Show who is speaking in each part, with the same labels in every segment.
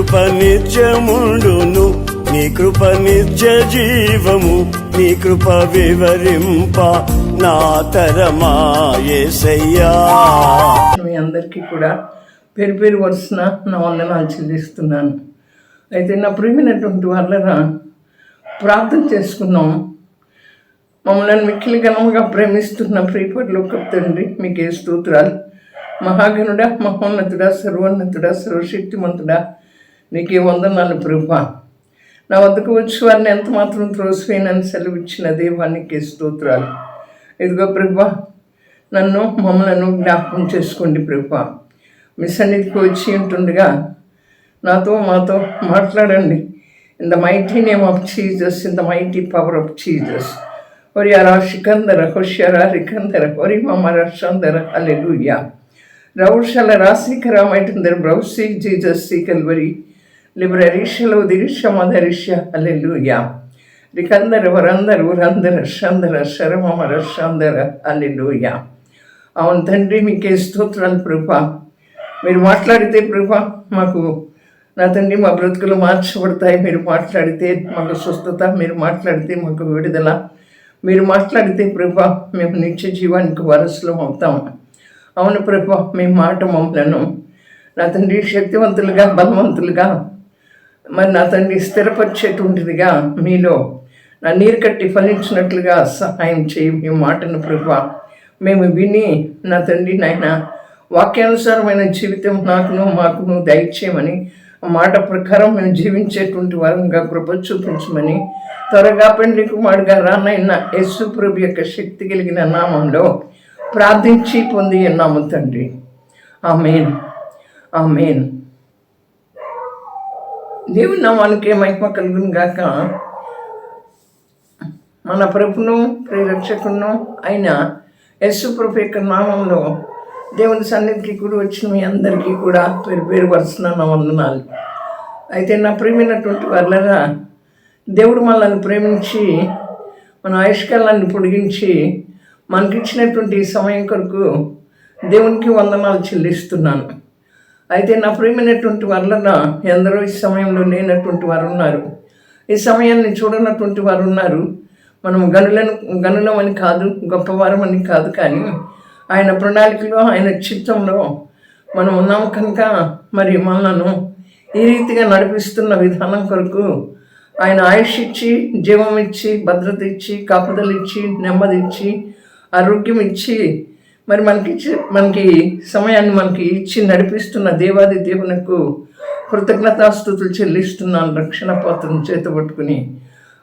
Speaker 1: కృప నిత్యముండును, నీ కృప నిత్య జీవము, నీ కృప వివరింప నా తరమా యేసయ్యా.
Speaker 2: మీ అందరికీ కూడా పేరు పేరు వరుసన నా వందనాలు చెల్లిస్తున్నాను. అయితే నా ప్రియమైనటువంటి వాళ్ళరా ప్రార్థన చేసుకున్నాం. మమ్మల్ని మిక్కిలి ఘనముగా ప్రేమిస్తున్న ప్రియపరలోక తండ్రి, మీకే స్తోత్రాలు. మహాగణుడా, మహోన్నతుడా, సర్వోన్నతుడా, సర్వశక్తిమంతుడా, నీకే వందనాలు ప్రభువా. నా వద్దకు వచ్చి వారిని ఎంత మాత్రం త్రోసివేయనని సెలవిచ్చిన దేవానికి స్తోత్రాలు. ఇదిగో ప్రభువా, మమ్మలను జ్ఞాపకం చేసుకోండి ప్రభువా. మీ సన్నిధికి వచ్చి ఉంటుండగా మాతో మాట్లాడండి. In the mighty name of Jesus, in the mighty power of Jesus. ఒరియరా శికందర హుష్యరా రికందర ఒరి మమర షందర హల్లెలూయా. రౌషల రాశికర మైటందర బ్రౌసి జీసస్ సి కల్వరి లిబ్రరీషలో దిరిషమదరిష హల్లెలూయా. రికందర వరందర ఉరందర షందర శరమమర షందర హల్లెలూయా. అవును తండ్రి, మీకే స్తోత్రాలు ప్రభా. మీరు మాట్లాడితే ప్రభా మాకు నా తండ్రి మా బ్రతుకులు మార్చబడతాయి. మీరు మాట్లాడితే మాకు స్వస్థత, మీరు మాట్లాడితే మాకు విడుదల, మీరు మాట్లాడితే ప్రభా మేము నిత్య జీవానికి వారసులం అవుతాం. అవును ప్రభా, మీ మాట మమ్మలను నా తండ్రి శక్తివంతులుగా, బలవంతులుగా, మరి నా తండ్రి స్థిరపరిచేటువంటిదిగా మీలో నా నీరు కట్టి ఫలించినట్లుగా సహాయం చేయి. మీ మాటను ప్రభా మేము విని నా తండ్రి నాయన వాక్యానుసారమైన జీవితం మాకును దయచేయమని, మాట ప్రకారం మేము జీవించేటువంటి వారంగా కృప చూపించమని త్వరగా పెండ్లి కుమారుడుగా రానైన యేసు ప్రభు యొక్క శక్తి కలిగిన నామంలో ప్రార్థించి పొంది ఉన్నాము తండ్రి. ఆమేన్, ఆమేన్. దేవుని నామానికి మహిమ కలుగును గాక. మన ప్రభును ప్రియరక్షకును అయిన యేసు ప్రభు యొక్క నామంలో దేవుని సన్నిధికి కూడా వచ్చిన మీ అందరికీ కూడా పేరు పేరు వరుసన నా వందనాలు. అయితే నా ప్రియమైనటువంటి వాళ్ళరా, దేవుడు మనల్ని ప్రేమించి మన ఆయుష్కాలాన్ని పొడిగించి మనకిచ్చినటువంటి సమయం కొరకు దేవునికి వందనాలు చెల్లిస్తున్నాను. అయితే నా ప్రియమైనటువంటి వాళ్ళరా, ఎందరో ఈ సమయంలో లేనటువంటి వారు ఉన్నారు, ఈ సమయాన్ని చూడనటువంటి వారు ఉన్నారు. మనం గనులమని కాదు, గొప్పవారమని కాదు, కానీ ఆయన ప్రణాళికలో, ఆయన చిత్తంలో మనం ఉన్నాం కనుక మరి మనలను ఈ రీతిగా నడిపిస్తున్న విధానం కొరకు ఆయన ఆయుష్ ఇచ్చి, జీవం ఇచ్చి, భద్రత ఇచ్చి, కాపుదలు ఇచ్చి, నెమ్మది ఇచ్చి, ఆరోగ్యం ఇచ్చి, మరి మనకి సమయాన్ని మనకి ఇచ్చి నడిపిస్తున్న దేవాది దేవునకు కృతజ్ఞతాస్తుతులు చెల్లిస్తున్నాను రక్షణ పాత్రను చేతబట్టుకుని.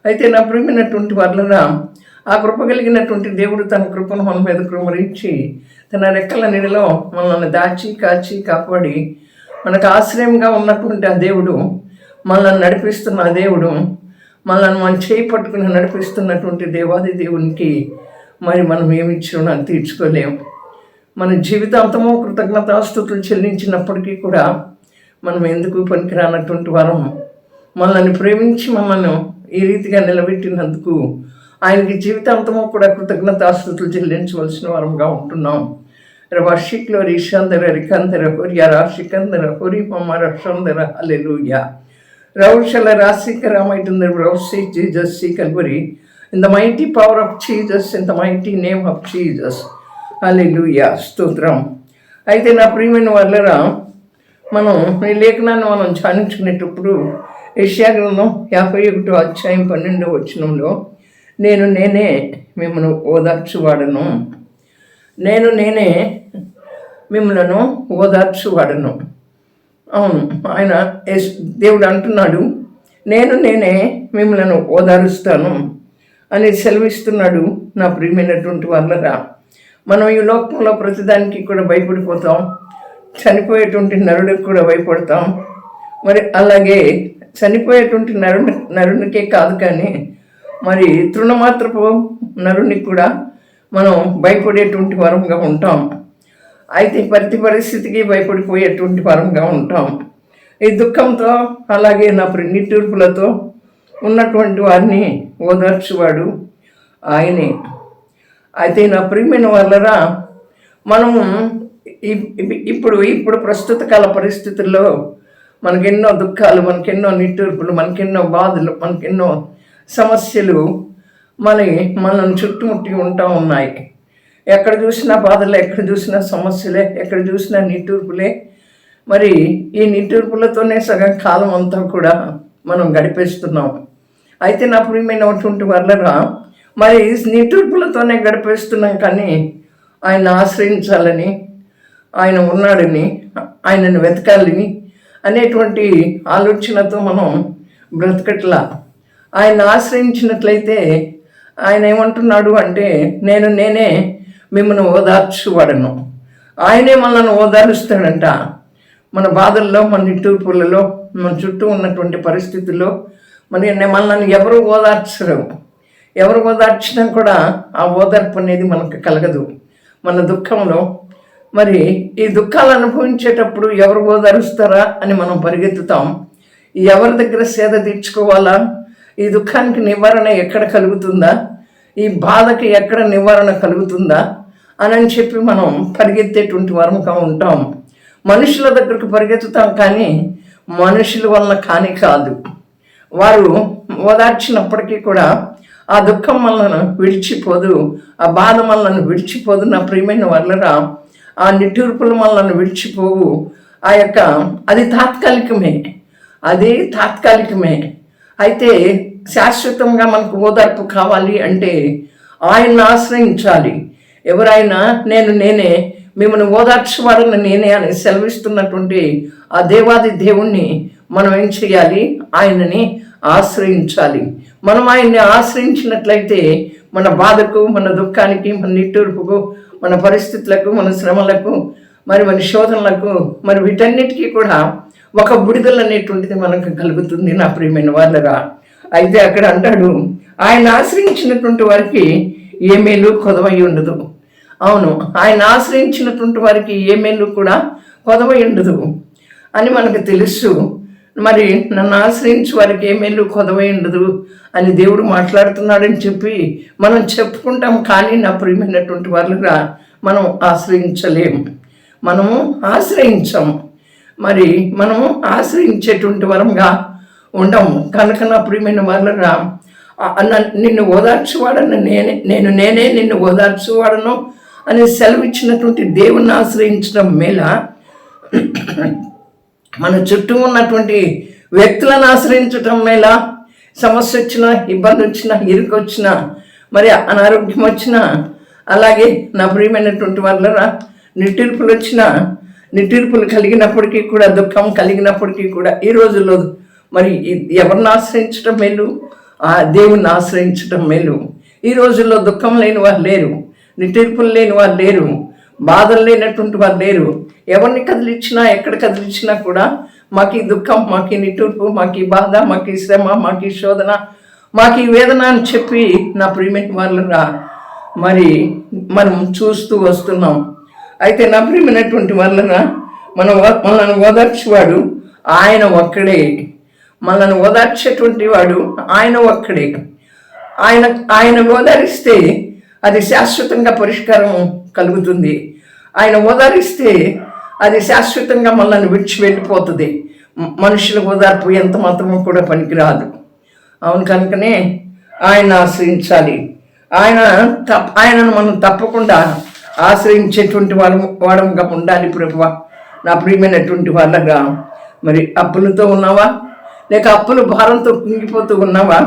Speaker 2: అయితే నా ప్రియమైనటువంటి వాళ్ళరా, ఆ కృప కలిగినటువంటి దేవుడు తన కృపను మన మీద కృమరించి తన రెక్కల నీడలో మనల్ని దాచి, కాచి, కాపాడి మనకు ఆశ్రయంగా ఉన్నటువంటి ఆ దేవుడు, మనల్ని నడిపిస్తున్న ఆ దేవుడు, మనల్ని మనం చేయి పట్టుకుని నడిపిస్తున్నటువంటి దేవాది దేవునికి మరి మనం ఏమిచ్చినా తీర్చుకోలేము. మన జీవితాంతమో కృతజ్ఞతాస్తుతులు చెల్లించినప్పటికీ కూడా మనం ఎందుకు పనికిరానటువంటి వారం, మనల్ని ప్రేమించి మనల్ని ఈ రీతిగా నిలబెట్టినందుకు ఆయనకి జీవితాంతము కూడా కృతజ్ఞతాస్తుతులు చెల్లించవలసిన వారంగా ఉంటున్నాం. రవాషిక్లో రిషందర రికందర హొరియరా శికందర హొరి మమర షందర హల్లెలూయా. రౌషల రాశికర మైటందర రౌసి జీసస్ సి Calvary in the mighty power of Jesus, in the mighty name of Jesus. Hallelujah, స్తోత్రం. అయితే నా ప్రియమైన వాళ్ళరా, మనం ఈ లేఖనాన్ని మనం ధ్యానించుకునేటప్పుడు యెషయా గ్రంథం 51వ అధ్యాయం 12వ వచనంలో నేనే మిమ్మల్ని ఓదార్చువాడను, నేనే మిమ్మలను ఓదార్చువాడను. అవును, ఆయన దేవుడు అంటున్నాడు, నేనే మిమ్మలను ఓదారుస్తాను అని సెలవిస్తున్నాడు. నా ప్రియమైనటువంటి వాళ్ళరా, మనం ఈ లోకంలో ప్రతిదానికి కూడా భయపడిపోతాం, చనిపోయేటువంటి నరుడికి కూడా భయపడతాం. మరి అలాగే చనిపోయేటువంటి నరునికే కాదు, కానీ మరి తృణమాత్రపు నరునికి కూడా మనం భయపడేటువంటి వరంగా ఉంటాం. అయితే ప్రతి పరిస్థితికి భయపడిపోయేటువంటి వరంగా ఉంటాం. ఈ దుఃఖంతో అలాగే నా నిట్టూర్పులతో ఉన్నటువంటి వారిని ఓదార్చువాడు ఆయనే. అయితే నా ప్రియమైన వాళ్ళరా, మనము ఇప్పుడు ప్రస్తుత కాల పరిస్థితుల్లో మనకెన్నో దుఃఖాలు, మనకెన్నో నిట్టూర్పులు, మనకెన్నో బాధలు, మనకెన్నో సమస్యలు మనల్ని చుట్టుముట్టి ఉంటా ఉన్నాయి. ఎక్కడ చూసినా బాధలే, ఎక్కడ చూసినా సమస్యలే, ఎక్కడ చూసినా నిట్టూర్పులే. మరి ఈ నిట్టూర్పులతోనే సగం కాలం అంతా కూడా మనం గడిపేస్తున్నాం. అయితే నా ప్రియమైనటువంటి వాళ్ళరా, మరి నిట్టూర్పులతోనే గడిపేస్తున్నాం, కానీ ఆయన ఆశ్రయించాలని, ఆయన ఉన్నాడని, ఆయనను వెతకాలని అనేటువంటి ఆలోచనతో మనం బ్రతకట్లా. ఆయన ఆశ్రయించినట్లయితే ఆయన ఏమంటున్నాడు అంటే, నేనే మిమ్మల్ని ఓదార్చువాడను. ఆయనే మనల్ని ఓదారుస్తాడంట. మన బాధల్లో, మన నిట్టూర్పులలో, మన చుట్టూ ఉన్నటువంటి పరిస్థితుల్లో మనల్ని ఎవరు ఓదార్చరు. ఎవరు ఓదార్చినా కూడా ఆ ఓదార్పు అనేది మనకు కలగదు. మన దుఃఖంలో మరి ఈ దుఃఖాలు అనుభవించేటప్పుడు ఎవరు ఓదారుస్తారా అని మనం పరిగెత్తుతాం. ఎవరి దగ్గర సేద తీర్చుకోవాలా, ఈ దుఃఖానికి నివారణ ఎక్కడ కలుగుతుందా, ఈ బాధకి ఎక్కడ నివారణ కలుగుతుందా అని చెప్పి మనం పరిగెత్తేటువంటి వరంగా ఉంటాం. మనుషుల దగ్గరకు పరిగెత్తుతాం, కానీ మనుషుల వలన కాని కాదు. వారు ఓదార్చినప్పటికీ కూడా ఆ దుఃఖం మనల్ని విడిచిపోదు, ఆ బాధ మనల్ని విడిచిపోదు. నా ప్రియమైన వాళ్ళరా, ఆ నిట్టూర్పులు మనల్ని విడిచిపోవు. అది తాత్కాలికమే. అయితే శాశ్వతంగా మనకు ఓదార్పు కావాలి అంటే ఆయన్ని ఆశ్రయించాలి. ఎవరైనా నేనే మిమ్మల్ని ఓదార్చువాడని నేనే అని సెలవిస్తున్నటువంటి ఆ దేవాది దేవుణ్ణి మనం ఏం చేయాలి? ఆయనని ఆశ్రయించాలి. మనం ఆయన్ని ఆశ్రయించినట్లయితే మన బాధకు, మన దుఃఖానికి, మన నిట్టూర్పుకు, మన పరిస్థితులకు, మన శ్రమలకు, మన శోధనలకు, వీటన్నిటికీ కూడా ఒక విడుదల అనేటువంటిది మనకు కలుగుతుంది. నా ప్రియమైన వాళ్ళరా, అయితే అక్కడ అంటాడు, ఆయన ఆశ్రయించినటువంటి వారికి ఏ మేలు కొదవై ఉండదు. అవును, ఆయన ఆశ్రయించినటువంటి వారికి ఏ మేలు కూడా కొదవై ఉండదు అని మనకు తెలుసు. మరి నన్ను ఆశ్రయించి వారికి ఏ మేలు కొదవై ఉండదు అని దేవుడు మాట్లాడుతున్నాడని చెప్పి మనం చెప్పుకుంటాం, కానీ నా ప్రియమైనటువంటి వాళ్ళుగా మనం మనము ఆశ్రయించాము. మనము ఆశ్రయించేటువంటి వరంగా ఉండము కనుక నా ప్రియమైన వాళ్ళుగా నిన్ను ఓదార్చువాడను నేనే నిన్ను ఓదార్చువాడను అని సెలవిచ్చినటువంటి దేవుణ్ణి ఆశ్రయించడం మేల, మన చుట్టూ ఉన్నటువంటి వ్యక్తులను ఆశ్రయించడం మేల. సమస్య వచ్చినా, ఇబ్బంది వచ్చినా, ఇరుకు వచ్చినా, అనారోగ్యం వచ్చినా, అలాగే నా ప్రియమైనటువంటి వాళ్ళరా నిట్టూర్పులు కలిగినప్పటికీ కూడా, దుఃఖం కలిగినప్పటికీ కూడా ఈ రోజుల్లో ఎవరిని ఆశ్రయించడం మేలు? ఆ దేవుణ్ణి ఆశ్రయించడం మేలు. ఈ రోజుల్లో దుఃఖం లేని వారు లేరు, నిట్టూర్పులు లేని వారు లేరు, బాధలు లేనటువంటి వారు లేరు. ఎవరిని కదిలించినా, ఎక్కడ కదిలించినా కూడా మాకు ఈ దుఃఖం, మాకు ఈ నిట్టూర్పు, మాకు ఈ బాధ, మాకు ఈ శ్రమ, మాకు ఈ శోధన, మాకు ఈ వేదన అని చెప్పి నా ప్రియమైన వాళ్ళరా మనం చూస్తూ వస్తున్నాం. అయితే నా ప్రియమైనటువంటి వాళ్ళరా, మనల్ని ఓదార్చేవాడు ఆయన ఒక్కడే. మనల్ని ఓదార్చేటువంటి వాడు ఆయన ఒక్కడే. ఆయన ఓదారిస్తే అది శాశ్వతంగా పరిష్కారం కలుగుతుంది. ఆయన ఓదారిస్తే అది శాశ్వతంగా మనల్ని విడిచి వెళ్ళిపోతుంది. మనుషుల ఓదార్పు ఎంత మాత్రమో కూడా పనికిరాదు. అవును, కనుకనే ఆయన ఆశ్రయించాలి. ఆయనను మనం తప్పకుండా ఆశ్రయించేటువంటి వాడంగా ఉండాలి. ప్రభువా, నా ప్రియమైనటువంటి వాళ్ళగా అప్పులతో ఉన్నావా, లేక అప్పుల భారంతో కుంగిపోతూ ఉన్నావా,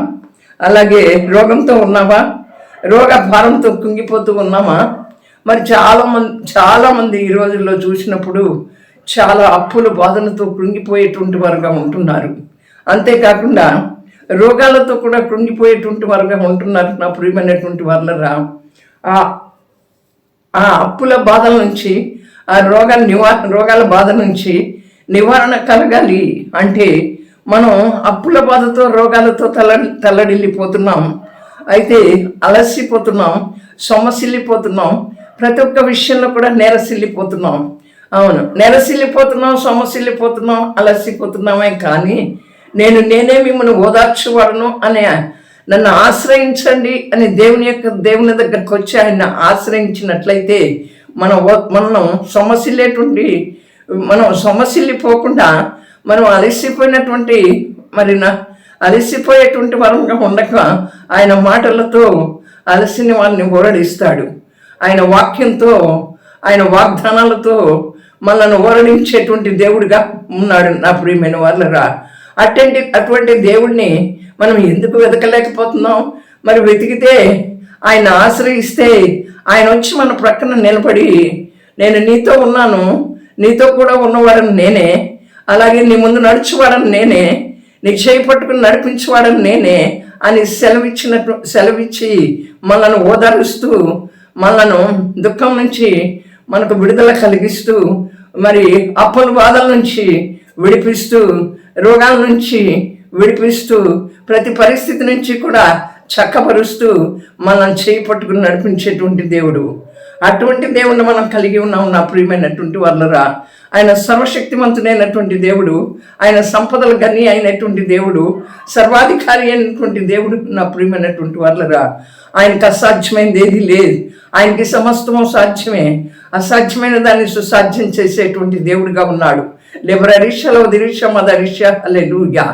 Speaker 2: అలాగే రోగంతో ఉన్నావా, రోగ భారంతో కుంగిపోతూ ఉన్నామా? చాలామంది ఈ రోజుల్లో చూసినప్పుడు చాలా అప్పుల బాధలతో కృంగిపోయేటువంటి వారుగా ఉంటున్నారు. అంతేకాకుండా రోగాలతో కూడా కృంగిపోయేటువంటి వారుగా ఉంటున్నారు. నా ప్రియమైనటువంటి వాళ్ళరా, ఆ అప్పుల బాధల నుంచి, ఆ రోగాల బాధ నుంచి నివారణ కలగాలి అంటే మనం అప్పుల బాధతో, రోగాలతో తల్లడిల్లిపోతున్నాం. అయితే అలసిపోతున్నాం, సొమ్మసిల్లిపోతున్నాం, ప్రతి ఒక్క విషయంలో కూడా నెరసిల్లిపోతున్నాం. అవును, నెరసిల్లిపోతున్నాం, సొమ్మసిల్లిపోతున్నాం, అలసిపోతున్నామే. కానీ నేనే మిమ్మల్ని ఓదార్చువాడను అని నన్ను ఆశ్రయించండి అని దేవుని దగ్గరకు వచ్చి ఆయన ఆశ్రయించినట్లయితే మనం సొమ్మసిల్లిపోకుండా మనం అలసిపోయినటువంటి అలసిపోయేటువంటి వరంగా ఉండక ఆయన మాటలతో అలసిన వాళ్ళని ఓరడిస్తాడు. ఆయన వాక్యంతో, ఆయన వాగ్దానాలతో మనల్ని ఓరడించేటువంటి దేవుడిగా ఉన్నాడు నా ప్రియమైన వాళ్ళరా. అటువంటి దేవుడిని మనం ఎందుకు వెతకలేకపోతున్నాం? మరి వెతికితే, ఆయన ఆశ్రయిస్తే ఆయన వచ్చి మన ప్రక్కన నిలబడి, నేను నీతో ఉన్నాను, నీతో కూడా ఉన్నవాడని నేనే, అలాగే నీ ముందు నడుచువాడని నేనే, నీ చేయి పట్టుకుని నడిపించేవాడని నేనే అని సెలవిచ్చి మనల్ని ఓదారుస్తూ, మనలను దుఃఖం నుంచి మనకు విడుదల కలిగిస్తూ, మరి అప్పుల బాధల నుంచి విడిపిస్తూ, రోగాల నుంచి విడిపిస్తూ, ప్రతి పరిస్థితి నుంచి కూడా చక్కపరుస్తూ మనల్ని చేయి పట్టుకుని నడిపించేటువంటి దేవుడు. అటువంటి దేవుణ్ణి మనం కలిగి ఉన్నాం నా ప్రియమైనటువంటి వాళ్ళరా. ఆయన సర్వశక్తిమంతుడైనటువంటి దేవుడు, ఆయన సంపదల గని అయినటువంటి దేవుడు, సర్వాధికారి అయినటువంటి దేవుడు నా ప్రియమైనటువంటి వాళ్ళరా. ఆయనకు అసాధ్యమైనది ఏది లేదు. ఆయనకి సమస్తము సాధ్యమే. అసాధ్యమైన దాన్ని సుసాధ్యం చేసేటువంటి దేవుడిగా ఉన్నాడు. లెబరరిషలో దిరిష మదరిష హల్లెలూయా.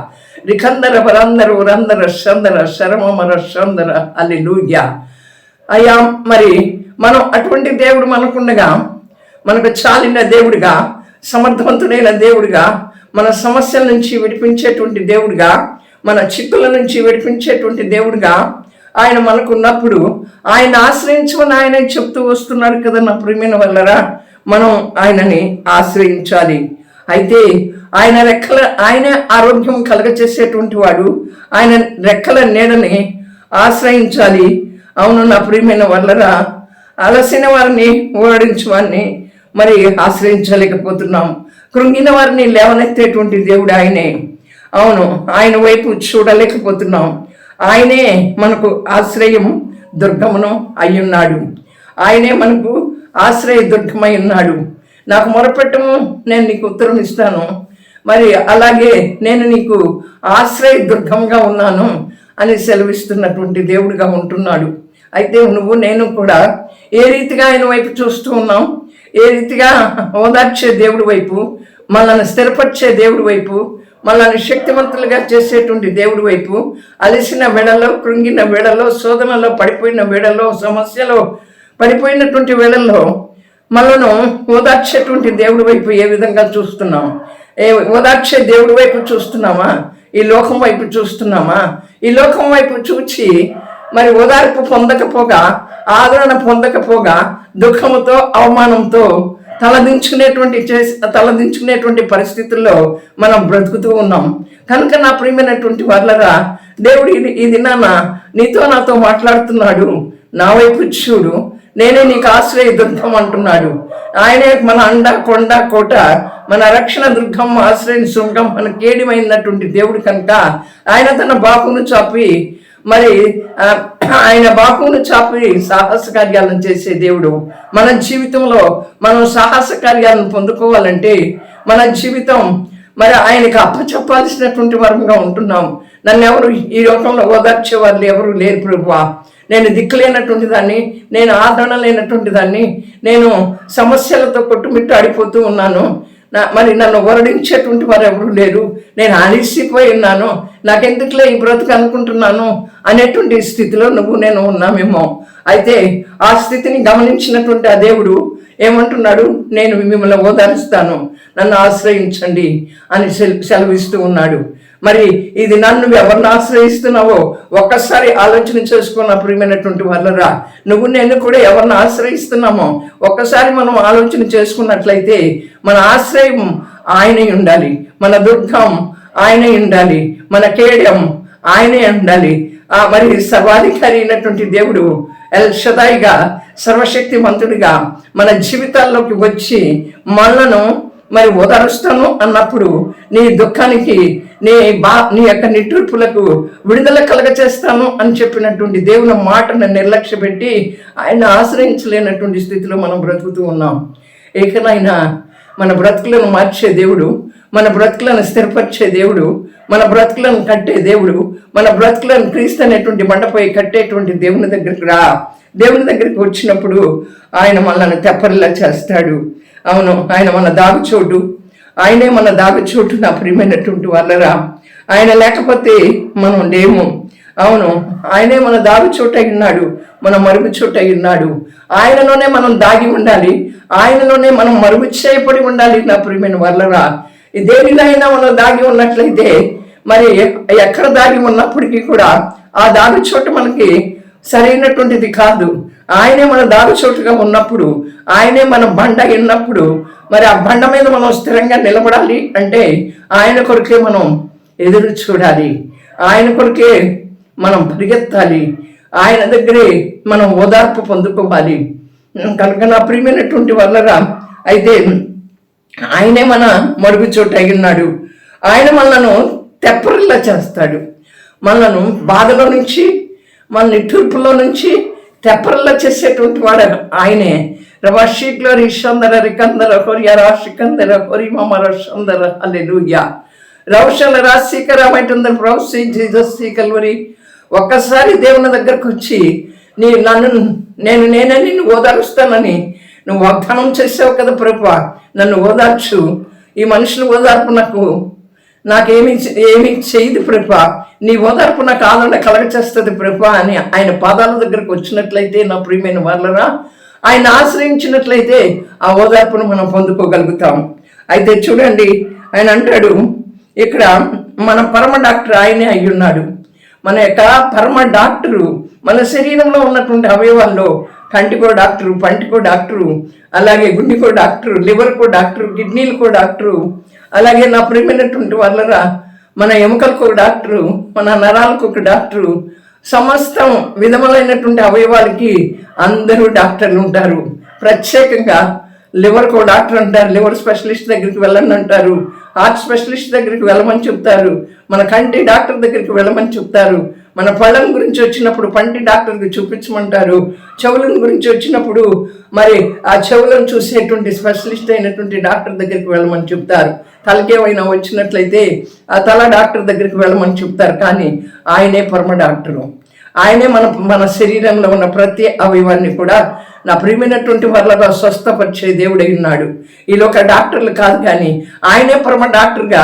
Speaker 2: రికందర వరందర ఉరందర శందర శరమర శందర హల్లెలూయా. అయ్యా, మరి మనం అటువంటి దేవుడు మనకుండగా, మనకు చాలిన దేవుడిగా, సమర్థవంతుడైన దేవుడిగా, మన సమస్యల నుంచి విడిపించేటువంటి దేవుడిగా, మన చిక్కుల నుంచి విడిపించేటువంటి దేవుడిగా ఆయన మనకున్నప్పుడు ఆయన ఆశ్రయించమని ఆయన చెప్తూ వస్తున్నాడు కదా నా ప్రియమైన వాళ్ళరా. మనం ఆయనని ఆశ్రయించాలి. అయితే ఆయన ఆరోగ్యం కలగచేసేటువంటి వాడు. ఆయన రెక్కల నీడని ఆశ్రయించాలి. అవును నా ప్రియమైన వాళ్ళరా, అలసిన వారిని ఓడించవారిని మరి ఆశ్రయించలేకపోతున్నాం. కృంగిన వారిని లేవనెత్తేటువంటి దేవుడు ఆయనే. అవును, ఆయన వైపు చూడలేకపోతున్నాం. ఆయనే మనకు ఆశ్రయం దుర్గమును అయ్యున్నాడు. ఆయనే మనకు ఆశ్రయ దుర్గమై ఉన్నాడు. నాకు మొరపెట్టము, నేను నీకు ఉత్తరం ఇస్తాను, మరి అలాగే నేను నీకు ఆశ్రయ దుర్గంగా ఉన్నాను అని సెలవిస్తున్నటువంటి దేవుడిగా ఉంటున్నాడు. అయితే నువ్వు నేను కూడా ఏ రీతిగా ఆయన వైపు చూస్తూ ఉన్నాం, ఏ రీతిగా ఓదార్చే దేవుడి వైపు, మనల్ని స్థిరపరిచే దేవుడి వైపు, మనల్ని శక్తివంతులుగా చేసేటువంటి దేవుడి వైపు, అలసిన వేళలో, కృంగిన వేళలో, శోధనలో పడిపోయిన వేళలో, సమస్యలో పడిపోయినటువంటి వేళల్లో మనను ఓదార్చేటువంటి దేవుడి వైపు ఏ విధంగా చూస్తున్నాం? ఓదార్చే దేవుడి వైపు చూస్తున్నామా? ఈ లోకం వైపు చూస్తున్నామా? ఈ లోకం వైపు చూచి మరి ఓదార్పు పొందకపోగా, ఆదరణ పొందకపోగా, దుఃఖముతో, అవమానంతో తలదించుకునేటువంటి పరిస్థితుల్లో మనం బ్రతుకుతూ ఉన్నాం. కనుక నా ప్రియమైనటువంటి వాళ్ళరా, దేవుడు ఈ దినాన నీతో నాతో మాట్లాడుతున్నాడు. నా వైపు చూడు, నేనే నీకు ఆశ్రయ దుర్గం అంటున్నాడు. ఆయనే మన అండ, కొండ, కోట, మన రక్షణ దుర్గం, ఆశ్రయ శృంగం, మన కేడిమైనటువంటి దేవుడు. కనుక ఆయన తన బాకును చాపి సాహస కార్యాలను చేసే దేవుడు. మన జీవితంలో మనం సాహస కార్యాలను పొందుకోవాలంటే మన జీవితం మరి ఆయనకు అప్పచెప్పాల్సినటువంటి వరంగా ఉంటున్నాం. నన్ను ఎవరు ఈ లోకంలో ఓదార్చే వాళ్ళు ఎవరు లేరు ప్రభువా. నేను దిక్కులేనటువంటి దాన్ని, నేను ఆదరణ లేనటువంటి దాన్ని, నేను సమస్యలతో కొట్టుమిట్టు ఆడిపోతూ ఉన్నాను. మరి నన్ను ఓరడించేటువంటి వారు ఎవరు లేరు, నేను అలిసిపోయి ఉన్నాను, నాకెందుకులే ఈ బ్రతుకు అనుకుంటున్నాను అనేటువంటి స్థితిలో నువ్వు నేను ఉన్నామేమో. అయితే ఆ స్థితిని గమనించినటువంటి ఆ దేవుడు ఏమంటున్నాడు? నేను మిమ్మల్ని ఓదారుస్తాను, నన్ను ఆశ్రయించండి అని సెలవిస్తూ ఉన్నాడు. మరి ఇది నన్ను ఎవరిని ఆశ్రయిస్తున్నావో ఒక్కసారి ఆలోచన చేసుకున్న ప్రియమైనటువంటి వాళ్ళరా. నువ్వు నేను కూడా ఎవరిని ఆశ్రయిస్తున్నామో ఒక్కసారి మనం ఆలోచన చేసుకున్నట్లయితే మన ఆశ్రయం ఆయనే ఉండాలి, మన దుర్గం ఆయనే ఉండాలి, మన కేడ్యం ఆయనే ఉండాలి. మరి సర్వాధికారి అయినటువంటి దేవుడు ఎల్ షదాయిగా, సర్వశక్తిమంతుడిగా మన జీవితాల్లోకి వచ్చి మనలను మరి ఓదారుస్తాను అన్నప్పుడు నీ దుఃఖానికి, నీ యొక్క నిట్టూర్పులకు విడుదల కలగచేస్తాను అని చెప్పినటువంటి దేవుని మాటను నిర్లక్ష్య పెట్టి ఆయన ఆశ్రయించలేనటువంటి స్థితిలో మనం బ్రతుకుతూ ఉన్నాం. ఏకనైనా మన బ్రతుకులను మార్చే దేవుడు, మన బ్రతుకులను స్థిరపరిచే దేవుడు, మన బ్రతుకులను కట్టే దేవుడు, మన బ్రతుకులను క్రీస్తు అనేటువంటి బండపై కట్టేటువంటి దేవుని దగ్గరికి రా. దేవుని దగ్గరికి వచ్చినప్పుడు ఆయన మనల్ని తెప్పరిలా చేస్తాడు. అవును, ఆయన మన దాగుచోటు, ఆయనే మన దాగచోటు. నా ప్రియమైనటువంటి వాళ్ళరా, ఆయన లేకపోతే మనం లేము. అవును, ఆయనే మన దాగచోటు అయి ఉన్నాడు, మన మరుగు చోటు అయి ఉన్నాడు. ఆయనలోనే మనం దాగి ఉండాలి, ఆయనలోనే మనం మరుగు చేయబడి ఉండాలి. నా ప్రియమైన వాళ్ళరా, దేనినైనా మనం దాగి ఉన్నట్లయితే మరి ఎక్కడ దాగి ఉన్నప్పటికీ కూడా ఆ దాగి చోటు మనకి సరైనటువంటిది కాదు. ఆయనే మన దాగి చోటుగా ఉన్నప్పుడు, ఆయనే మన బండ ఉన్నప్పుడు, మరి ఆ బండ మీద మనం స్థిరంగా నిలబడాలి అంటే ఆయన కొరకే మనం ఎదురు చూడాలి, ఆయన కొరకే మనం పరిగెత్తాలి, ఆయన దగ్గరే మనం ఓదార్పు పొందుకోవాలి. కనుక నా ప్రియమైనటువంటి వాళ్ళరా, అయితే ఆయనే మన మరుగు చోటు అయి ఉన్నాడు. ఆయన మనలను తెప్పరిల్లా చేస్తాడు. మనలను బాధలో నుంచి, మన నిట్టూర్పులో నుంచి తెప్పరిల్లా చేసేటువంటి వాడు ఆయనే. రవాషీక్లో రిషందర రికందర హొరియా రాషికందర హొరి మమర సందర హల్లెలూయా. రౌషల రాశీకరమైనందరు ప్రౌసి జీసస్ కల్వరి. ఒక్కసారి దేవుని దగ్గరకు వచ్చి నేనే నిన్ను ఓదారుస్తానని నువ్వు వాగ్దానం చేసావు కదా ప్రభువా, నన్ను ఓదార్చు. ఈ మనుషుని ఓదార్పు నాకేమీ చేయదు ప్రభువా, నీ ఓదార్పు నాకు ఆదరణ కలగచేస్తుంది ప్రభువా అని ఆయన పాదాల దగ్గరకు వచ్చినట్లయితే నా ప్రియమైన వాళ్ళరా, ఆయన ఆశ్రయించినట్లయితే ఆ ఓదార్పును మనం పొందుకోగలుగుతాం. అయితే చూడండి, ఆయన అంటాడు ఇక్కడ, మన పరమ డాక్టర్ ఆయనే అయి ఉన్నాడు. మన యొక్క పరమ డాక్టరు మన శరీరంలో ఉన్నటువంటి అవయవాల్లో కంటికో డాక్టరు, పంటికో డాక్టరు, అలాగే గుండెకో డాక్టరు, లివర్కో డాక్టరు, కిడ్నీలకో డాక్టరు, అలాగే నా ప్రియమైనటువంటి వాళ్ళరా మన ఎముకలకు ఒక డాక్టరు, మన నరాలకు ఒక డాక్టరు, సమస్తం విధములైనటువంటి అవయవాలకి అందరూ డాక్టర్లు ఉంటారు. ప్రత్యేకంగా లివర్కు డాక్టర్ అంటారు, లివర్ స్పెషలిస్ట్ దగ్గరికి వెళ్ళండి అంటారు, హార్ట్ స్పెషలిస్ట్ దగ్గరికి వెళ్ళమని చెప్తారు, మన కంటి డాక్టర్ దగ్గరికి వెళ్ళమని చెప్తారు, మన పళ్ళం గురించి వచ్చినప్పుడు పంటి డాక్టర్కి చూపించమంటారు, చెవులను గురించి వచ్చినప్పుడు మరి ఆ చెవులను చూసేటువంటి స్పెషలిస్ట్ అయినటువంటి డాక్టర్ దగ్గరికి వెళ్ళమని చెప్తారు, తలకేమైనా వచ్చినట్లయితే ఆ తల డాక్టర్ దగ్గరికి వెళ్ళమని చెప్తారు. కానీ ఆయనే పరమ డాక్టరు. ఆయనే మన శరీరంలో ఉన్న ప్రతి అవయవాన్ని కూడా నా ప్రియమైనటువంటి వాళ్ళగా స్వస్థపరిచే దేవుడై ఉన్నాడు. ఈలోక డాక్టర్లు కాదు, కానీ ఆయనే పరమ డాక్టర్గా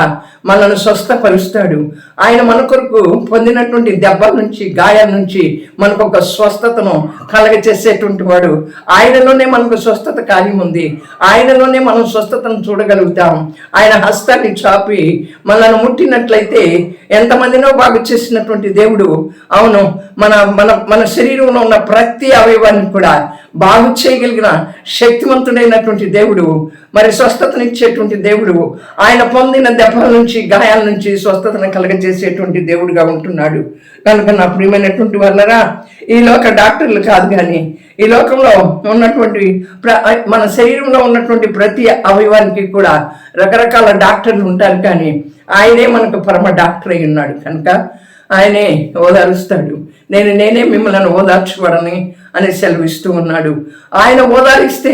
Speaker 2: మనల్ని స్వస్థపరుస్తాడు. ఆయన మన కొరకు పొందినటువంటి దెబ్బల నుంచి, గాయాల నుంచి మనకు ఒక స్వస్థతను కలగచేసేటువంటి వాడు. ఆయనలోనే మనకు స్వస్థత కార్యం ఉంది, ఆయనలోనే మనం స్వస్థతను చూడగలుగుతాం. ఆయన హస్తాన్ని చాపి మనల్ని ముట్టినట్లయితే ఎంతమందినో బాగు చేసినటువంటి దేవుడు. అవును, మన మన మన శరీరంలో ఉన్న ప్రతి అవయవాన్ని కూడా బాగు చేయగలిగిన శక్తివంతుడైనటువంటి దేవుడు, మరి స్వస్థతనిచ్చేటువంటి దేవుడు. ఆయన పొందిన దెబ్బల నుంచి, గాయాల నుంచి స్వస్థతను కలగజేసేటువంటి దేవుడుగా ఉంటున్నాడు. కనుక నా ప్రియమైనటువంటి వాళ్ళరా, ఈ లోక డాక్టర్లు కాదు, కానీ ఈ లోకంలో ఉన్నటువంటి మన శరీరంలో ఉన్నటువంటి ప్రతి అవయవానికి కూడా రకరకాల డాక్టర్లు ఉంటారు, కానీ ఆయనే మనకు పరమ డాక్టర్ అయి ఉన్నాడు. కనుక ఆయనే ఓదారుస్తాడు. నేనే మిమ్మల్ని ఓదార్చబడని అని సెలవిస్తూ ఉన్నాడు. ఆయన ఓదారిస్తే,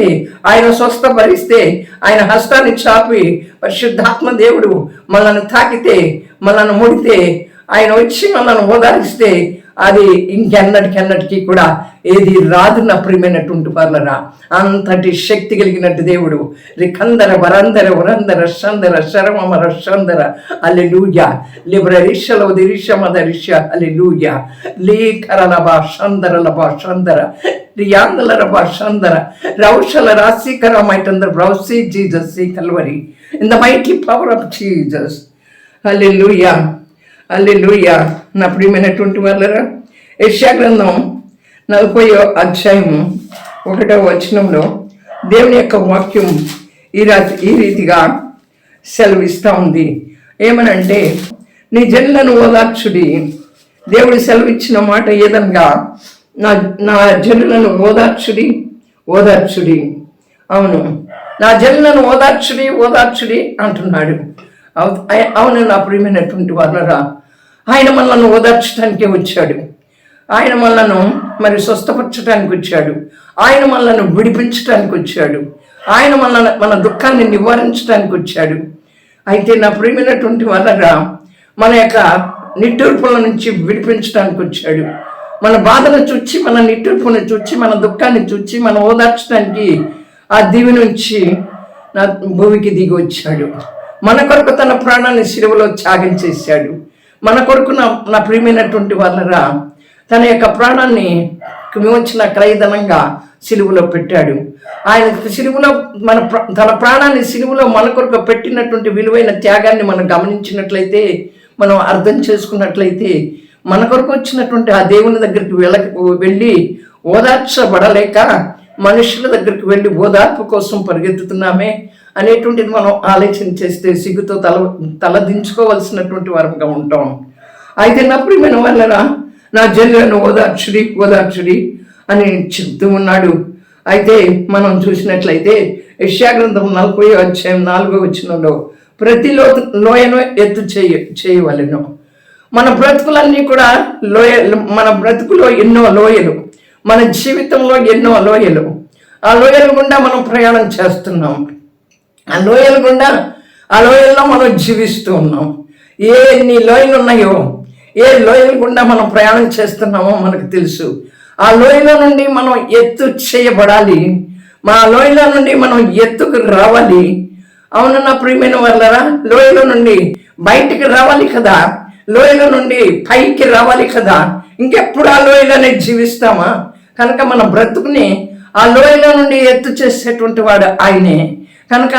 Speaker 2: ఆయన స్వస్థపరిస్తే, ఆయన హస్తాన్ని చాపి పరిశుద్ధాత్మ దేవుడు మనల్ని తాకితే, మనల్ని ముడితే, ఆయన వచ్చి మనల్ని ఓదారిస్తే అది ఇంకెన్నటికెన్నటికీ కూడా ఏది రాదు. నా ప్రియమైనటువంటి వాళ్ళరా, అంతటి శక్తి కలిగినట్టు దేవుడు. రికందర వరందర వరందర షందర శరమర షందర హల్లెలూయా. లిబ్ర రిషలో దిరిషమద రిష హల్లెలూయా. లీకరల బా షందర లబా షందర రియాందల రబా షందర రౌషల రాశికర మైటందర బ్రౌసి Jesus Calvary in the mighty power of Jesus. హల్లెలూయా, హల్లెలూయా. నా ప్రియమైనటువంటి వాళ్ళరా, యెషయా గ్రంథం 40వ అధ్యాయము 1వ వచనంలో దేవుని యొక్క వాక్యం ఈ రీతిగా సెలవిస్తూ ఉంది. ఏమనంటే, నీ జనులను ఓదార్చుడి. దేవుడు సెలవిచ్చిన మాట ఏదనగా, నా జనులను ఓదార్చుడి. అవును, నా జనులను ఓదార్చుడి అంటున్నాడు. అవును, నా ప్రియమైనటువంటి వాళ్ళరా, ఆయన మనల్ని ఓదార్చడానికే వచ్చాడు. ఆయన మనలను మరి స్వస్థపరచడానికి వచ్చాడు. ఆయన మనల్ని విడిపించడానికి వచ్చాడు. ఆయన మన దుఃఖాన్ని నివారించడానికి వచ్చాడు. అయితే నా ప్రియమైనటువంటి వాళ్ళరా, మన యొక్క నిట్టూర్పుల నుంచి విడిపించడానికి వచ్చాడు. మన బాధను చూచి, మన నిట్టూర్పును చూచి, మన దుఃఖాన్ని చూచి, మనం ఓదార్చడానికి ఆ దివి నుంచి నా భూమికి దిగి వచ్చాడు. మన కొరకు తన ప్రాణాన్ని శిలువలో త్యాగం చేశాడు. మన కొరకు నా ప్రియమైనటువంటి వాళ్ళరా తన యొక్క ప్రాణాన్ని విమోచన క్రయధనంగా సిలువలో పెట్టాడు. ఆయన సిలువలో తన ప్రాణాన్ని సిలువలో మన కొరకు పెట్టినటువంటి విలువైన త్యాగాన్ని మనం గమనించినట్లయితే, మనం అర్థం చేసుకున్నట్లయితే, మన కొరకు వచ్చినటువంటి ఆ దేవుని దగ్గరికి వెళ్ళి ఓదార్చబడలేక మనుషుల దగ్గరికి వెళ్ళి ఓదార్పు కోసం పరిగెత్తుతున్నామే అనేటువంటిది మనం ఆలోచన చేస్తే సిగ్గుతో తలదించుకోవలసినటువంటి వారంగా ఉంటాం. అయితే నా ప్రియమైన వాళ్ళరా, నా జల్లను ఓదార్చుడి అని చెప్తూ ఉన్నాడు. అయితే మనం చూసినట్లయితే యెషయా గ్రంథం 40వ అధ్యాయం 4వ వచనంలో ప్రతి లోయను ఎత్తు చేయవలెను. మన బ్రతుకులన్నీ కూడా మన బ్రతుకులో ఎన్నో లోయలు, మన జీవితంలో ఎన్నో లోయలు. ఆ లోయల గుండా మనం ప్రయాణం చేస్తున్నాం. ఆ లోయల్లో మనం జీవిస్తూ ఉన్నాం. ఎన్ని లోయలు ఉన్నాయో, ఏ లోయల గుండా మనం ప్రయాణం చేస్తున్నామో మనకు తెలుసు. ఆ లోయలో నుండి మనం ఎత్తు చేయబడాలి. మా లోయలో నుండి మనం ఎత్తుకు రావాలి. అవును నా ప్రియమైన వాళ్ళరా, లోయలో నుండి బయటికి రావాలి కదా, లోయలో నుండి పైకి రావాలి కదా. ఇంకెప్పుడు ఆ లోయలోనే జీవిస్తామా? కనుక మన బ్రతుకుని ఆ లోయలో నుండి ఎత్తు చేసేటువంటి వాడు ఆయనే. కనుక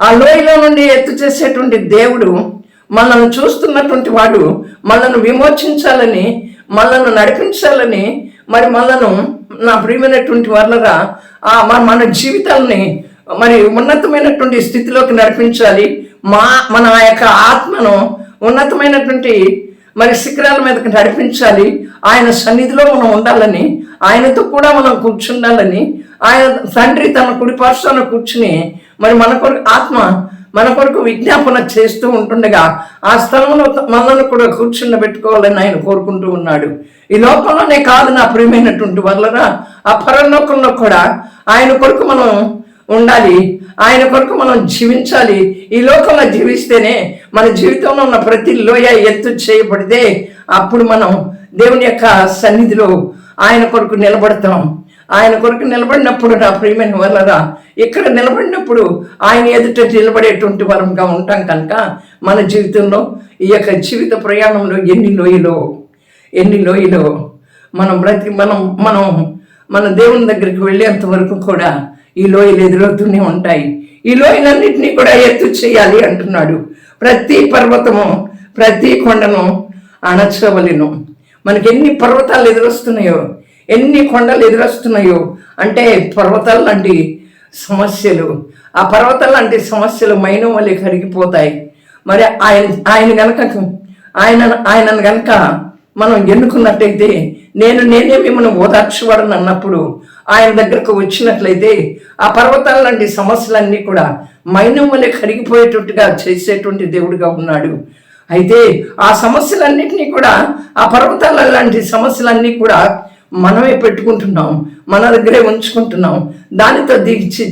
Speaker 2: ఆ లోయలో నుండి ఎత్తు చేసేటువంటి దేవుడు మనల్ని చూస్తున్నటువంటి వాడు మనల్ని విమోచించాలని, మనల్ని నడిపించాలని, మరి మనను నా ప్రియమైనటువంటి వాళ్ళరా మన జీవితాలని మరి ఉన్నతమైనటువంటి స్థితిలోకి నడిపించాలి. మన యొక్క ఆత్మను ఉన్నతమైనటువంటి మరి శిఖరాల మీదకి నడిపించాలి. ఆయన సన్నిధిలో మనం ఉండాలని, ఆయనతో కూడా మనం కూర్చుండాలని, ఆయన తండ్రి తన కుడి పార్శ్వాన కూర్చుని మరి మన కొరకు విజ్ఞాపన చేస్తూ ఉంటుండగా ఆ స్థలంలో మనల్ని కూడా కూర్చుండబెట్టుకోవాలని ఆయన కోరుకుంటూ ఉన్నాడు. ఈ లోకంలోనే కాదు నా ప్రియమైనటువంటి వాళ్ళరా, ఆ పరలోకంలో కూడా ఆయన కొరకు మనం ఉండాలి, ఆయన కొరకు మనం జీవించాలి. ఈ లోకంలో జీవిస్తేనే మన జీవితంలో ఉన్న ప్రతి లోయ ఎత్తు చేయబడితే అప్పుడు మనం దేవుని యొక్క సన్నిధిలో ఆయన కొరకు నిలబడతాం. ఆయన కొరకు నిలబడినప్పుడు నా ప్రియమైన వాళ్ళరా, ఇక్కడ నిలబడినప్పుడు ఆయన ఎదుట నిలబడేటువంటి వరంగా ఉంటాం. కనుక మన జీవితంలో ఈ యొక్క జీవిత ప్రయాణంలో ఎన్ని లోయలో మనం మన దేవుని దగ్గరికి వెళ్ళేంత వరకు కూడా ఈ లోయలు ఎదురవుతూనే ఉంటాయి. ఈ లోయలన్నింటినీ కూడా ఎత్తు చేయాలి అంటున్నాడు. ప్రతి పర్వతము, ప్రతి కొండను అణచవలెను. మనకి ఎన్ని పర్వతాలు ఎదురొస్తున్నాయో, ఎన్ని కొండలు ఎదురొస్తున్నాయో అంటే పర్వతాలు లాంటి సమస్యలు, ఆ పర్వతాలు లాంటి సమస్యలు మైనం వల్లే కరిగిపోతాయి. మరి ఆయనను గనక మనం ఎన్నుకున్నట్టయితే, నేనే మిమ్మల్ని ఓదార్చువాడని అన్నప్పుడు ఆయన దగ్గరకు వచ్చినట్లయితే ఆ పర్వతాల లాంటి సమస్యలన్నీ కూడా మైనం వల్లే కరిగిపోయేటట్టుగా చేసేటువంటి దేవుడిగా ఉన్నాడు. అయితే ఆ సమస్యలన్నింటినీ కూడా, ఆ పర్వతాల లాంటి సమస్యలన్నీ కూడా మనమే పెట్టుకుంటున్నాం, మన దగ్గరే ఉంచుకుంటున్నాం. దానితో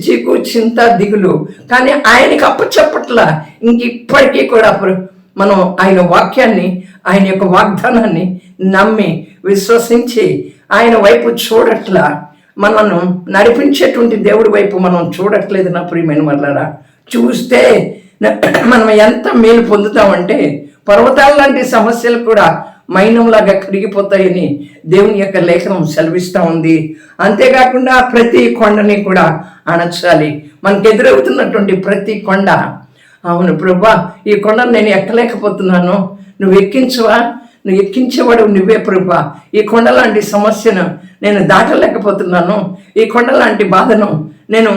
Speaker 2: చీకు చింత దిగులు కానీ ఆయనకి అప్పచెప్పట్లా. ఇప్పటికీ కూడా మనం ఆయన వాక్యాన్ని, ఆయన యొక్క వాగ్దానాన్ని నమ్మి విశ్వసించి ఆయన వైపు చూడట్లా. మనను నడిపించేటువంటి దేవుడి వైపు మనం చూడట్లేదు నా ప్రియమైన వాళ్ళరా. చూస్తే మనం ఎంత మేలు పొందుతామంటే పర్వతాల లాంటి సమస్యలు కూడా మైనంలాగా కరిగిపోతాయని దేవుని యొక్క లేఖనం సెలవిస్తూ ఉంది. అంతేకాకుండా ప్రతి కొండని కూడా అణచాలి. మనకు ఎదురవుతున్నటువంటి ప్రతి కొండ, అవును ప్రభువా, ఈ కొండను నేను ఎక్కలేకపోతున్నాను, నువ్వు ఎక్కించవా, నువ్వు ఎక్కించేవాడు నువ్వే ప్రభువా. ఈ కొండ లాంటి సమస్యను నేను దాటలేకపోతున్నాను, ఈ కొండ లాంటి బాధను నేను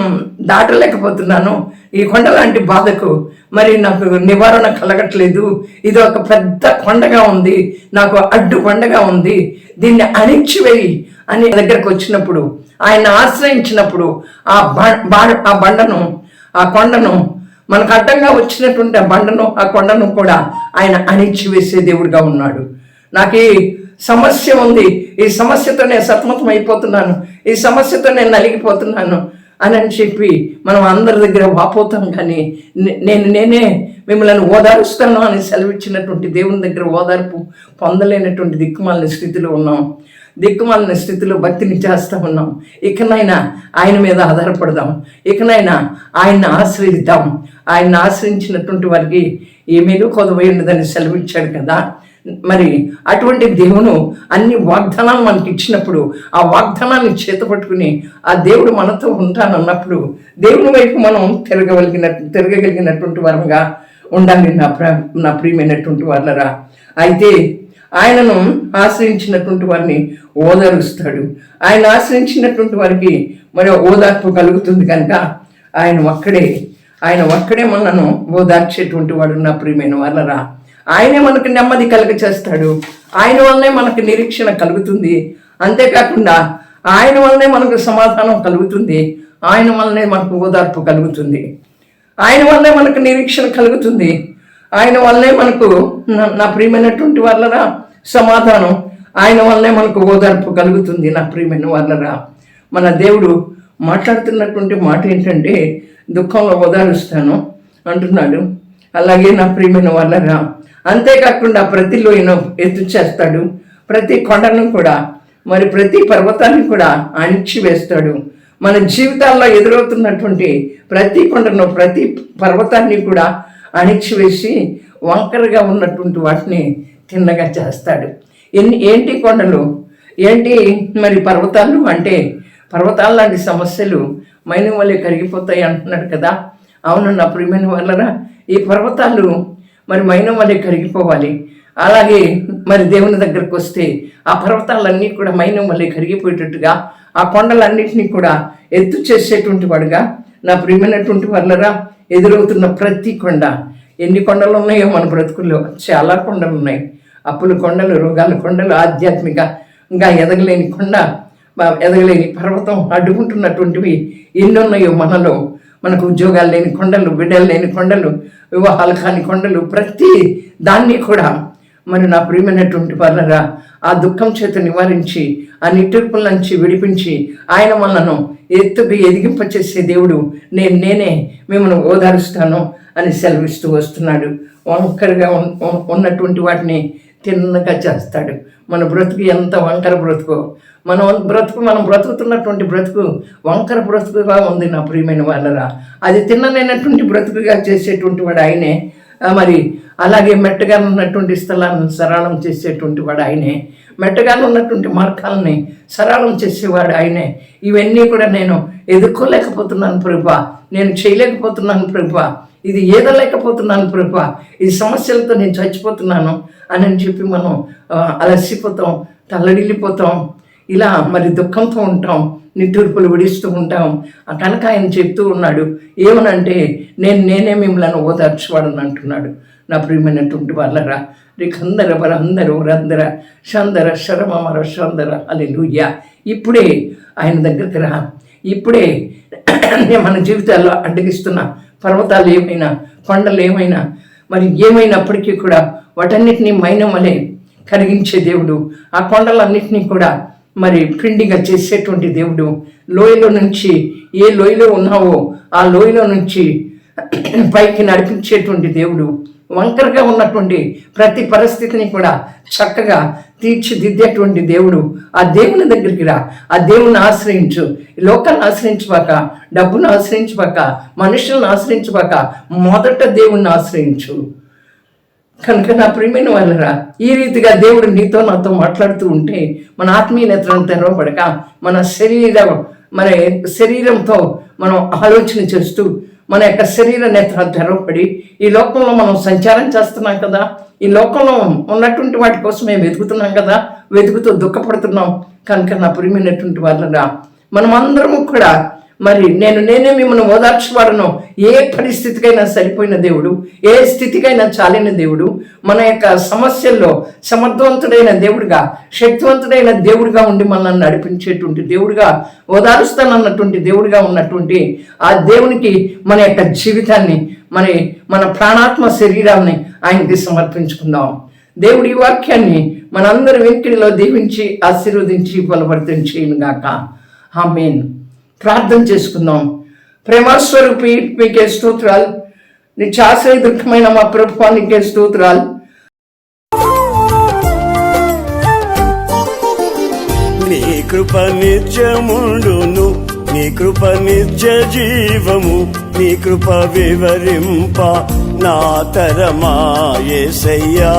Speaker 2: దాటలేకపోతున్నాను, ఈ కొండ లాంటి బాధకు మరి నాకు నివారణ కలగట్లేదు, ఇది ఒక పెద్ద కొండగా ఉంది, నాకు అడ్డు కొండగా ఉంది, దీన్ని అణిచివేయి అని దగ్గరకు వచ్చినప్పుడు, ఆయన ఆశ్రయించినప్పుడు ఆ బండను, ఆ కొండను, మనకు అడ్డంగా వచ్చినటువంటి ఆ బండను, ఆ కొండను కూడా ఆయన అణిచివేసే దేవుడిగా ఉన్నాడు. నాకు ఈ సమస్య ఉంది, ఈ సమస్యతో నేను సతమతం అయిపోతున్నాను, ఈ సమస్యతో నేను నలిగిపోతున్నాను అని చెప్పి మనం అందరి దగ్గర వాపోతాం. కానీ నేనే మిమ్మల్ని ఓదారుస్తాను అని సెలవిచ్చినటువంటి దేవుని దగ్గర ఓదార్పు పొందలేనటువంటి దిక్కుమాలిన స్థితిలో ఉన్నాం. దిక్కుమాలిన స్థితిలో భక్తిని చేస్తూ ఉన్నాం. ఇకనైనా ఆయన మీద ఆధారపడదాం, ఇకనైనా ఆయన్ని ఆశ్రయిద్దాం, ఆయన ఆశ్రయించినటువంటి వారికి ఏమీనూ కొదవై ఉండదని సెలవిచ్చాడు కదా. మరి అటువంటి దేవుడు అన్ని వాగ్దానాలు మనకి ఇచ్చినప్పుడు ఆ వాగ్దానాన్ని చేతపట్టుకుని ఆ దేవుడు మనతో ఉంటానన్నప్పుడు దేవుని వైపు మనం తిరగగలిగినటువంటి వరంగా ఉండాలి నా ప్రియమైనటువంటి వాళ్ళరా. అయితే ఆయనను ఆశ్రయించినటువంటి వారిని ఓదారుస్తాడు. ఆయన ఆశ్రయించినటువంటి వారికి మరి ఓదార్పు కలుగుతుంది కనుక ఆయన ఒక్కడే మనను ఓదార్చేటువంటి వాడు నా ప్రియమైన వాళ్ళరా. ఆయనే మనకు నెమ్మది కలుగ చేస్తాడు. ఆయన వల్లనే మనకు నిరీక్షణ కలుగుతుంది. అంతేకాకుండా ఆయన వల్లనే మనకు సమాధానం కలుగుతుంది. ఆయన వల్లనే మనకు ఓదార్పు కలుగుతుంది. ఆయన వల్లనే మనకు నిరీక్షణ కలుగుతుంది. ఆయన వల్లనే మనకు నా ప్రియమైనటువంటి వాళ్ళరా సమాధానం. ఆయన వల్లనే మనకు ఓదార్పు కలుగుతుంది నా ప్రియమైన వాళ్ళరా. మన దేవుడు మాట్లాడుతున్నటువంటి మాట ఏంటంటే దుఃఖంలో ఓదారుస్తాను అంటున్నాడు. అలాగే నా ప్రియమైన వాళ్ళరా, అంతేకాకుండా ప్రతి లోయను ఎత్తు చేస్తాడు. ప్రతి కొండను కూడా మరి ప్రతి పర్వతాన్ని కూడా అణిచి వేస్తాడు. మన జీవితాల్లో ఎదురవుతున్నటువంటి ప్రతి కొండను ప్రతి పర్వతాన్ని కూడా అణిచివేసి వంకరగా ఉన్నటువంటి వాటిని తిన్నగా చేస్తాడు. ఏంటి కొండలు, ఏంటి మరి పర్వతాలు అంటే పర్వతాల లాంటి సమస్యలు మైనం వల్లే కరిగిపోతాయి అంటున్నాడు కదా. అవును నా ప్రియమైన వాళ్ళరా, ఈ పర్వతాలు మరి మైనం వల్లే కరిగిపోవాలి. అలాగే మరి దేవుని దగ్గరకు వస్తే ఆ పర్వతాలన్నీ కూడా మైనం వల్లే కరిగిపోయేటట్టుగా ఆ కొండలన్నింటినీ కూడా ఎత్తు చేసేటువంటి వాడుగా నా ప్రియమైనటువంటి వాళ్ళరా ఎదురవుతున్న ప్రతి కొండ, ఎన్ని కొండలు ఉన్నాయో మన బ్రతుకుల్లో చాలా కొండలు ఉన్నాయి. అప్పుల కొండలు, రోగాల కొండలు, ఆధ్యాత్మికంగా ఎదగలేని కొండ, ఎదగలేని పర్వతం, అడ్డుకుంటున్నటువంటివి ఎన్ని ఉన్నాయో మనలో. మనకు ఉద్యోగాలు లేని కొండలు, బిడ్డలు లేని కొండలు, వివాహాలు కాని కొండలు, ప్రతి దాన్ని కూడా మరి నా ప్రియమైనటువంటి వాళ్ళరా ఆ దుఃఖం చేత నివారించి ఆ నిట్టూర్పుల నుంచి విడిపించి ఆయన మనను ఎత్తుకు ఎదిగింపచేసే దేవుడు నేనే మిమ్మల్ని ఓదారుస్తాను అని సెలవిస్తూ వస్తున్నాడు. వంకరగా ఉన్నటువంటి వాటిని తిన్నగా చేస్తాడు. మన బ్రతుకు ఎంత వంకర బ్రతుకో, మనం బ్రతుకుతున్నటువంటి బ్రతుకు వంకర బ్రతుకుగా ఉంది నా ప్రియమైన వాళ్ళరా. అది తిన్నలేనటువంటి బ్రతుకుగా చేసేటువంటి వాడు ఆయనే. మరి అలాగే మెట్టగా ఉన్నటువంటి స్థలాలను సరళం చేసేటువంటి వాడు ఆయనే. మెట్టగా ఉన్నటువంటి మార్గాలని సరళం చేసేవాడు ఆయనే. ఇవన్నీ కూడా నేను ఎదుర్కోలేకపోతున్నాను ప్రభువా, నేను చేయలేకపోతున్నాను ప్రభువా, ఇది ఏదలేకపోతున్నాను ప్రభువా, ఈ సమస్యలతో నేను చచ్చిపోతున్నాను అని చెప్పి మనం అలసిపోతాం, తల్లడిల్లిపోతాం, ఇలా మరి దుఃఖంతో ఉంటాం, నిట్టూర్పులు విడిస్తూ ఉంటాం. కనుక ఆయన చెప్తూ ఉన్నాడు ఏమనంటే నేనే మిమ్మల్ని ఓదార్చువాడని అంటున్నాడు. నా ప్రియమైనటువంటి వాళ్ళరా, రికందర వరందరు రందర షందర శరమర షందర హల్లెలూయా. ఇప్పుడే ఆయన దగ్గరికి రా. ఇప్పుడే మన జీవితాల్లో అడ్డగిస్తున్న పర్వతాలు ఏమైనా, కొండలు ఏమైనా, మరి ఏమైనప్పటికీ కూడా వాటన్నిటినీ మైనం వలె కరిగించే దేవుడు, ఆ కొండలన్నింటినీ కూడా మరి పిండిగా చేసేటువంటి దేవుడు, లోయలో నుంచి ఏ లోయలో ఉన్నావో ఆ లోయలో నుంచి పైకి నడిపించేటువంటి దేవుడు, వంకరగా ఉన్నటువంటి ప్రతి పరిస్థితిని కూడా చక్కగా తీర్చిదిద్దేటువంటి దేవుడు. ఆ దేవుని దగ్గరికి రా, ఆ దేవుని ఆశ్రయించు. లోకాన్ని ఆశ్రయించబాక, డబ్బును ఆశ్రయించబాక, మనుషులను ఆశ్రయించబాక, మొదట దేవుణ్ణి ఆశ్రయించు. కనుక నా ప్రియమైన వాళ్ళరా, ఈ రీతిగా దేవుడు నీతో నాతో మాట్లాడుతూ ఉంటే మన ఆత్మీయ నేత్రం తెరవబడక మన శరీరంతో మనం ఆలోచన చేస్తూ మన యొక్క శరీర నేత్రాలు తెరవబడి ఈ లోకంలో మనం సంచారం చేస్తున్నాం కదా, ఈ లోకంలో ఉన్నటువంటి వాటి కోసం మేము వెతుకుతున్నాం కదా, వెతుకుతూ దుఃఖపడుతున్నాం. కనుక నా ప్రియమైనటువంటి వాళ్ళరా, మనమందరము కూడా మరి నేనే మిమ్మల్ని ఓదార్చువాడను. ఏ పరిస్థితికైనా సరిపోయిన దేవుడు, ఏ స్థితికైనా చాలిన దేవుడు, మన యొక్క సమస్యల్లో సమర్థవంతుడైన దేవుడిగా, శక్తివంతుడైన దేవుడిగా ఉండి మనల్ని నడిపించేటువంటి దేవుడిగా, ఓదారుస్తానన్నటువంటి దేవుడిగా ఉన్నటువంటి ఆ దేవునికి మన యొక్క జీవితాన్ని, మన ప్రాణాత్మ శరీరాన్ని ఆయనకి సమర్పించుకుందాం. దేవుడి ఈ వాక్యాన్ని మనందరి వెంకిడిలో దీవించి ఆశీర్వదించి బలపడతం చేయనుగాక. ఆమేన్. ప్రార్థన చేసుకుందాం. ప్రేమస్వరూపి మీకే స్తోత్రాలు, నిత్యాశ్రయ దుఃఖమైన మా ప్రభువా నీకే స్తోత్రాలు.
Speaker 1: నీ కృప నిత్యముండును, నీ కృప నిత్య జీవము, నీ కృప వివరింప నా తరమా యేసయ్యా.